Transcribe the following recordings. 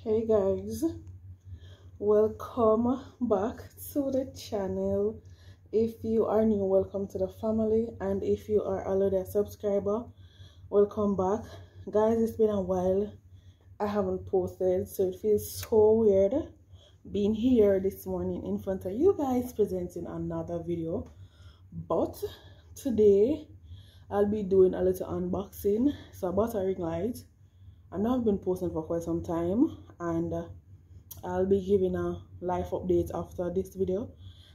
Hey guys, welcome back to the channel. If you are new, welcome to the family, and if you are already a subscriber, welcome back. Guys, it's been a while I haven't posted, so it feels so weird being here this morning in front of you guys presenting another video. But today I'll be doing a little unboxing. So I bought a ring light. I know I've been posting for quite some time, and I'll be giving a life update after this video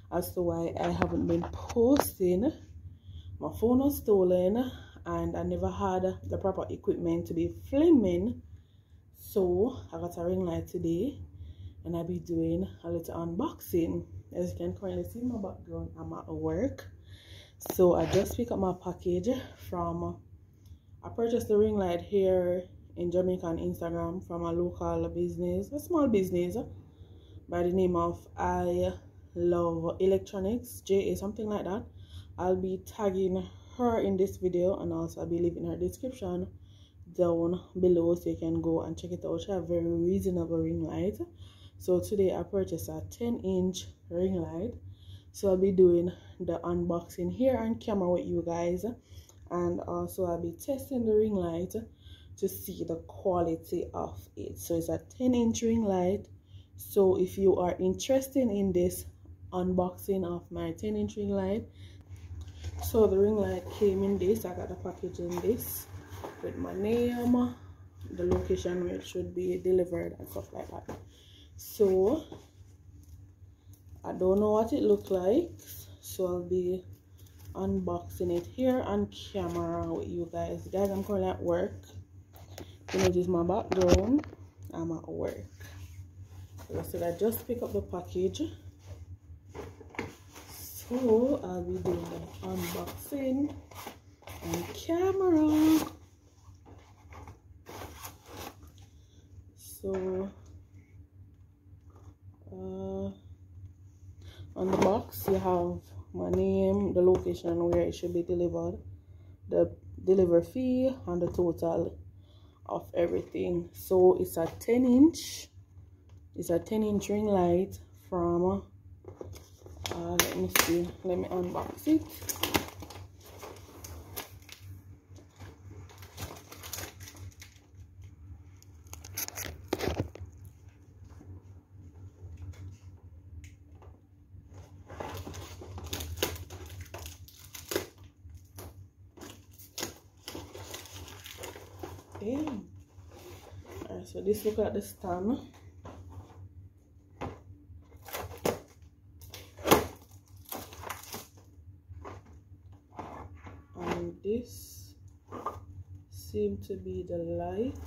as to why I haven't been posting. My phone was stolen and I never had the proper equipment to be filming, so I got a ring light today and I'll be doing a little unboxing. As you can currently see in my background, I'm at work, so I just picked up my package from, I purchased the ring light here in Jamaica on Instagram from a local business, a small business by the name of I Love Electronics, JA, something like that. I'll be tagging her in this video, and also I'll be leaving her description down below so you can go and check it out. She has a very reasonable ring light. So today I purchased a 10-inch ring light, so I'll be doing the unboxing here on camera with you guys, and also I'll be testing the ring light to see the quality of it. So it's a 10-inch ring light. So if you are interested in this unboxing of my 10-inch ring light, so the ring light came in this. I got the package in this with my name, the location where it should be delivered and stuff like that. So I don't know what it looks like, so I'll be unboxing it here on camera with you guys. Guys, I'm currently at work. You notice my background, I'm at work. So I just pick up the package, so I'll be doing the unboxing on camera. So on the box you have my name, the location where it should be delivered, the delivery fee, and the total of everything. So it's a 10-inch, it's a 10-inch ring light from let me see, let me unbox it. Alright, so this look at the stand. And this seems to be the light.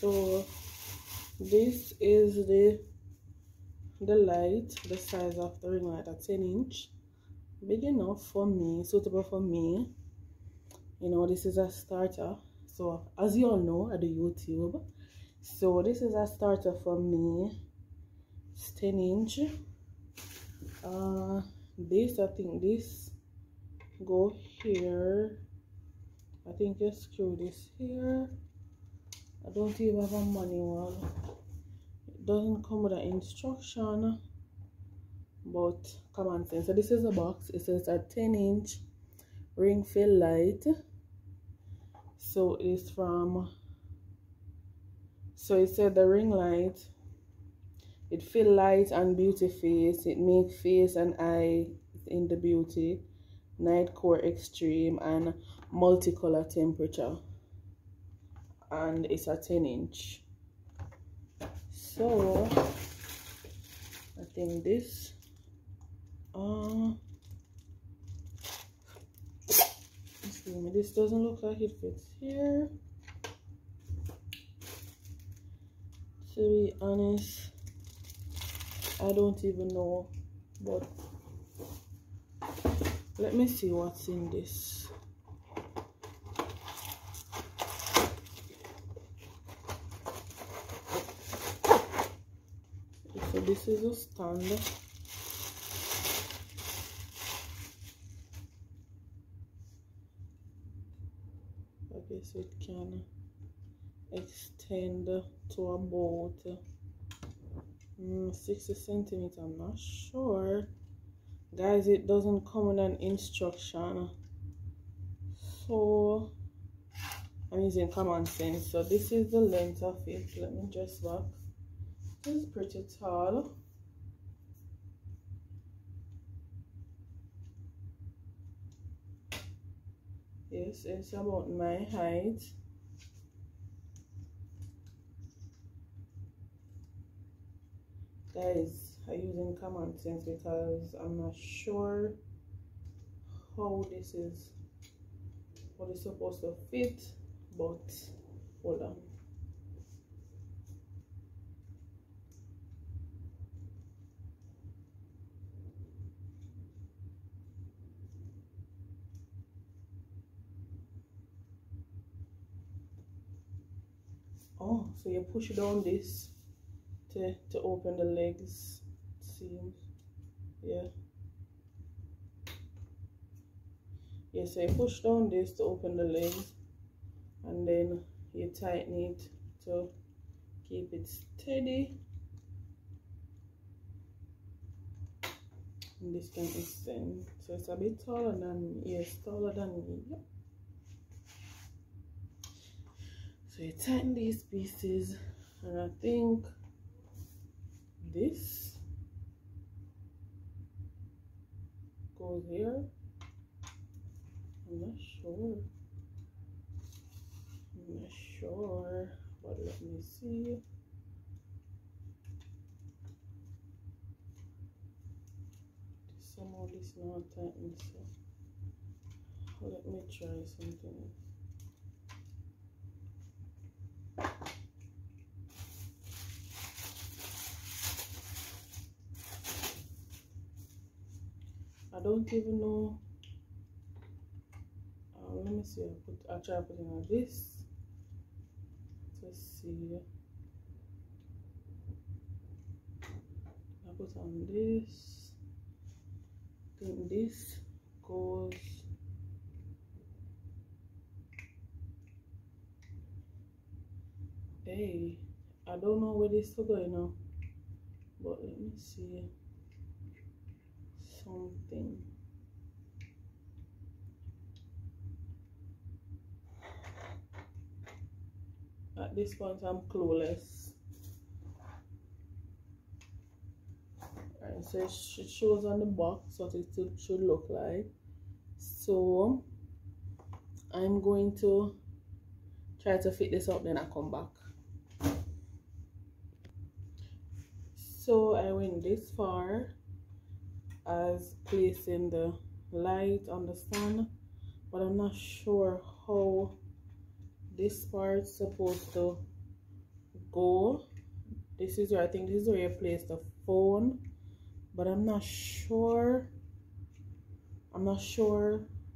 So this is the light, the size of the ring light, a 10-inch, big enough for me, suitable for me. You know, this is a starter. So as you all know, I do YouTube, so this is a starter for me. It's 10-inch. This, I think this go here. I think you screw this here. I don't even have a manual. It doesn't come with an instruction, but common sense. So this is the box. It says a 10-inch ring fill light. So it's from, so it said the ring light, it fill light and beauty face. It make face and eye in the beauty, night core extreme, and multicolor temperature. And it's a 10-inch. So I think this this doesn't look like it fits here, to be honest. I don't even know, but Let me see what's in this. So this is a stand. Okay, so it can extend to about 60 centimeters. I'm not sure, guys. It doesn't come in an instruction, so I'm using common sense. So this is the length of it. Let me just back. It's pretty tall. Yes, it's about my height. Guys, I'm using common sense because I'm not sure how this is supposed to fit, but hold on. Oh, so you push down this to open the legs, it seems. Yeah. Yeah, so you push down this to open the legs, and then you tighten it to keep it steady. And this can extend. So it's a bit taller than me. Yes, taller than me. Yep. So you tighten these pieces, and I think this goes here. I'm not sure. But let me see. Somehow this not tightened, so let me try something. I don't even know. Let me see. I'll try putting on this to see. I put on this. I think this goes. Hey, I don't know where this is going now, but let me see something. At this point, I'm clueless. Alright, so it shows on the box what it should look like. So I'm going to try to fit this up, then I come back. So I went this far as placing the light on the stand, but I'm not sure how this part's supposed to go. This is where I think this is where you place the phone, but I'm not sure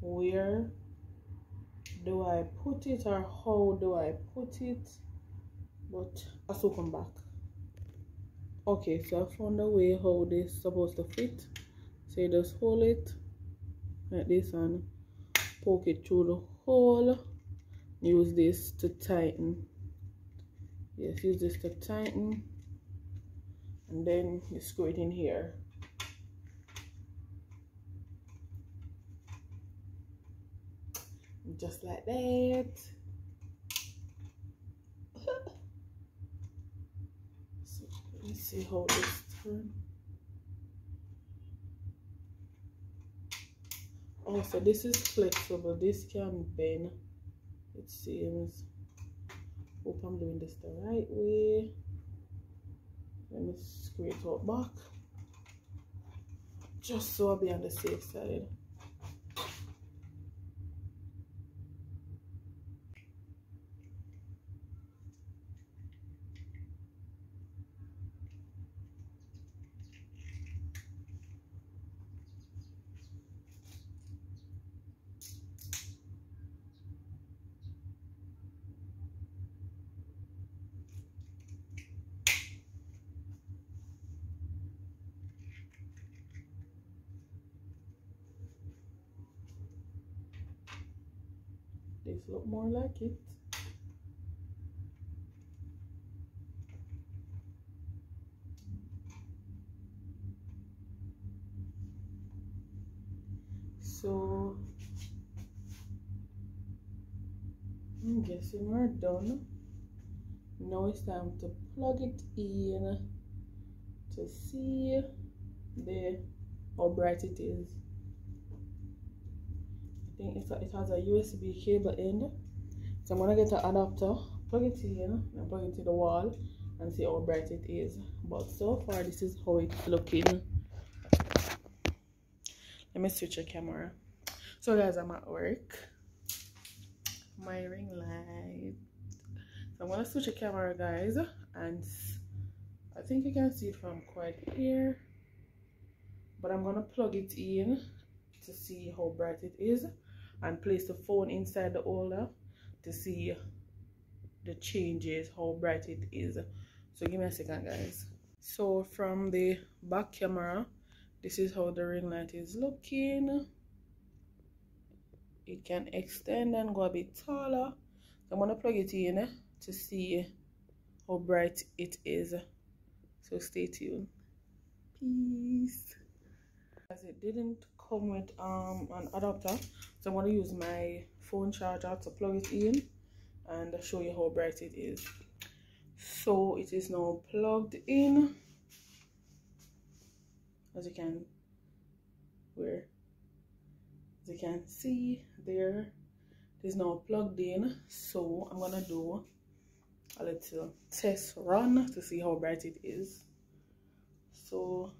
where do I put it or how do I put it, but I'll still come back. Okay, so I found a way how this is supposed to fit. So you just hold it like this and poke it through the hole. Use this to tighten. Yes, use this to tighten, and then you screw it in here. Just like that. So let me see how this turns. Oh, so this is flexible. This can bend, it seems. Hope I'm doing this the right way. Let me screw it out back, just so I'll be on the safe side. this look more like it. So I'm guessing we're done. Now it's time to plug it in to see how bright it is. I think it has a USB cable end. So I'm gonna get an adapter, plug it in, and plug it to the wall and see how bright it is. But so far this is how it's looking. Let me switch the camera. So guys, I'm at work. My ring light. So I'm gonna switch the camera, guys, and I think you can see it from quite here. But I'm gonna plug it in to see how bright it is and place the phone inside the holder to see the changes, how bright it is. So give me a second, guys. So from the back camera, this is how the ring light is looking. It can extend and go a bit taller. So I'm gonna plug it in to see how bright it is. So stay tuned. Peace. As it didn't come with an adapter, so I'm going to use my phone charger to plug it in and show you how bright it is. So it is now plugged in, as you can see there. It is now plugged in. So I'm gonna do a little test run to see how bright it is. So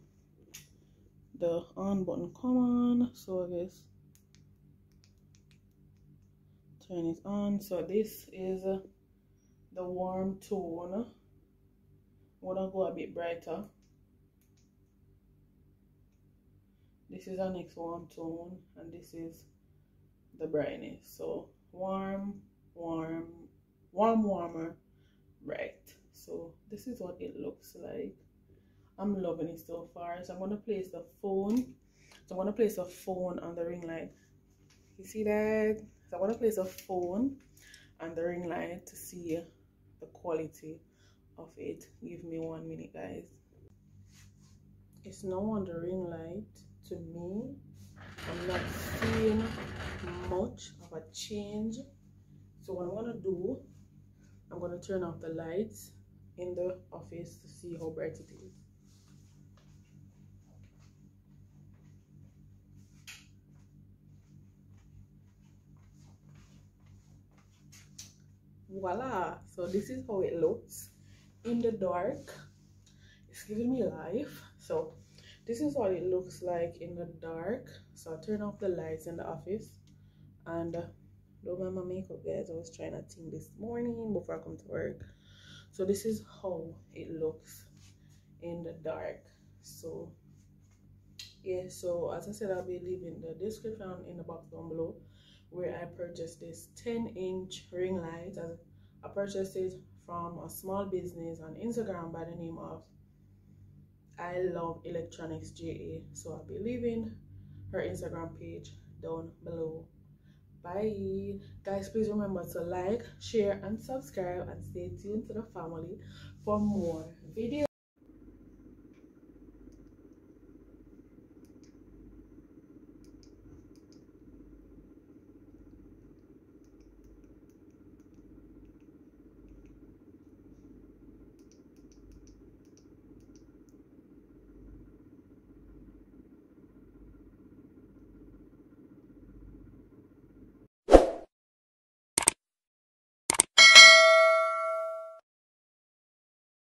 the on button come on, so I guess turn it on. So this is the warm tone. I'm gonna go a bit brighter. This is our next warm tone, and this is the brightness. So warm, warmer, bright. So this is what it looks like. I'm loving it so far. So I'm gonna place the phone. So I'm gonna place a phone on the ring light. You see that? So I'm gonna place a phone on the ring light to see the quality of it. Give me 1 minute, guys. It's now on the ring light. To me, I'm not seeing much of a change. So what I'm gonna do, I'm gonna turn off the lights in the office to see how bright it is. Voila! So this is how it looks in the dark. It's giving me life. So this is what it looks like in the dark. So I turn off the lights in the office and don't mind my makeup, guys. I was trying to think this morning before I come to work. So this is how it looks in the dark. So yeah, so as I said, I'll be leaving the description in the box down below where I purchased this 10-inch ring light. I purchased it from a small business on Instagram by the name of I Love Electronics JA. So I'll be leaving her Instagram page down below. Bye guys, please remember to like, share and subscribe, and stay tuned to the family for more videos.